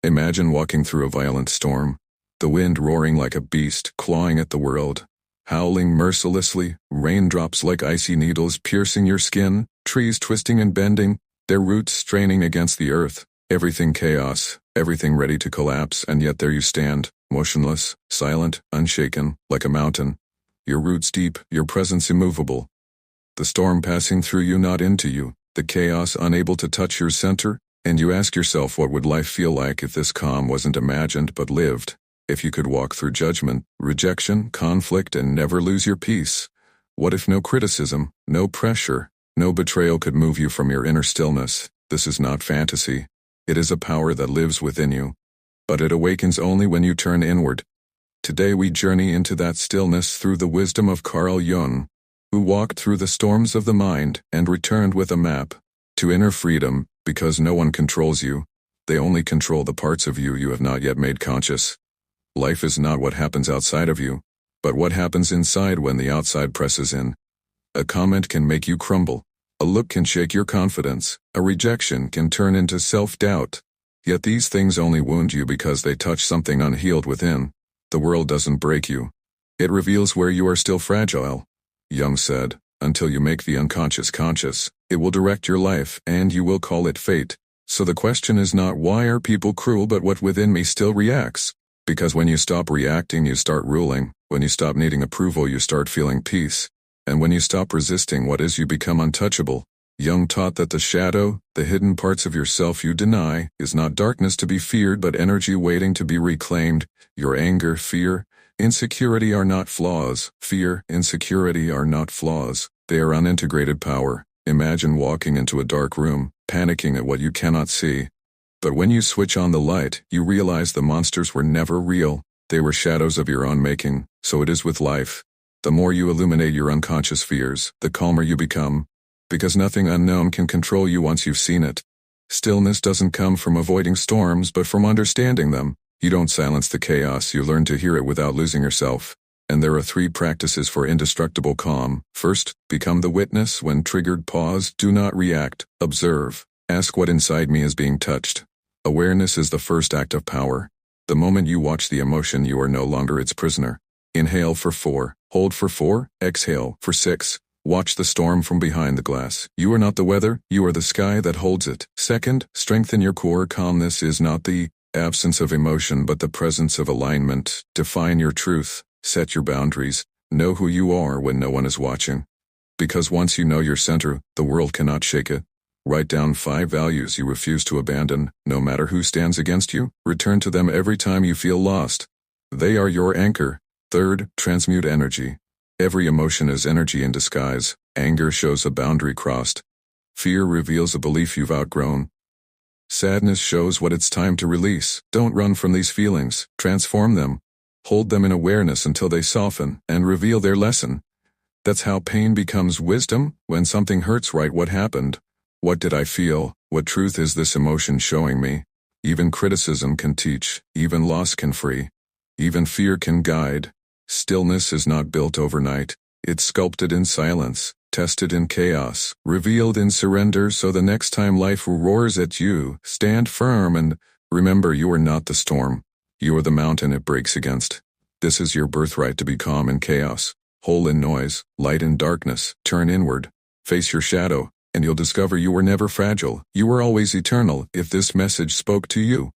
Imagine walking through a violent storm, the wind roaring like a beast, clawing at the world, howling mercilessly, raindrops like icy needles piercing your skin, trees twisting and bending, their roots straining against the earth, everything chaos, everything ready to collapse, and yet there you stand, motionless, silent, unshaken, like a mountain, your roots deep, your presence immovable. The storm passing through you, not into you, the chaos unable to touch your center, and you ask yourself, what would life feel like if this calm wasn't imagined but lived? If you could walk through judgment, rejection, conflict, and never lose your peace? What if no criticism, no pressure, no betrayal could move you from your inner stillness? This is not fantasy. It is a power that lives within you. But it awakens only when you turn inward. Today we journey into that stillness through the wisdom of Carl Jung, who walked through the storms of the mind and returned with a map to inner freedom, because no one controls you. They only control the parts of you you have not yet made conscious. Life is not what happens outside of you, but what happens inside when the outside presses in. A comment can make you crumble. A look can shake your confidence. A rejection can turn into self-doubt. Yet these things only wound you because they touch something unhealed within. The world doesn't break you. It reveals where you are still fragile. Jung said, until you make the unconscious conscious, it will direct your life, and you will call it fate. So the question is not why are people cruel, but what within me still reacts. Because when you stop reacting, you start ruling. When you stop needing approval, you start feeling peace. And when you stop resisting what is, you become untouchable. Jung taught that the shadow, the hidden parts of yourself you deny, is not darkness to be feared but energy waiting to be reclaimed. Your anger, fear, insecurity are not flaws. Fear, insecurity are not flaws. They are unintegrated power. Imagine walking into a dark room, panicking at what you cannot see. But when you switch on the light, you realize the monsters were never real. They were shadows of your own making. So it is with life. The more you illuminate your unconscious fears, the calmer you become. Because nothing unknown can control you once you've seen it. Stillness doesn't come from avoiding storms, but from understanding them. You don't silence the chaos, you learn to hear it without losing yourself. And there are 3 practices for indestructible calm. First, become the witness. When triggered, pause, do not react, observe. Ask what inside me is being touched. Awareness is the first act of power. The moment you watch the emotion, you are no longer its prisoner. Inhale for 4, hold for 4, exhale for 6. Watch the storm from behind the glass. You are not the weather, you are the sky that holds it. Second, strengthen your core. Calmness is not the absence of emotion but the presence of alignment. Define your truth, set your boundaries, know who you are when no one is watching. Because once you know your center, the world cannot shake it. Write down 5 values you refuse to abandon. No matter who stands against you, return to them every time you feel lost. They are your anchor. Third, transmute energy. Every emotion is energy in disguise. Anger shows a boundary crossed. Fear reveals a belief you've outgrown. Sadness shows what it's time to release. Don't run from these feelings. Transform them. Hold them in awareness until they soften and reveal their lesson. That's how pain becomes wisdom. When something hurts, write what happened. What did I feel? What truth is this emotion showing me? Even criticism can teach. Even loss can free. Even fear can guide. Stillness is not built overnight. It's sculpted in silence, tested in chaos, revealed in surrender. So the next time life roars at you, stand firm and remember you are not the storm. You are the mountain it breaks against. This is your birthright to be calm in chaos, whole in noise, light in darkness. Turn inward, face your shadow, and you'll discover you were never fragile. You were always eternal. If this message spoke to you,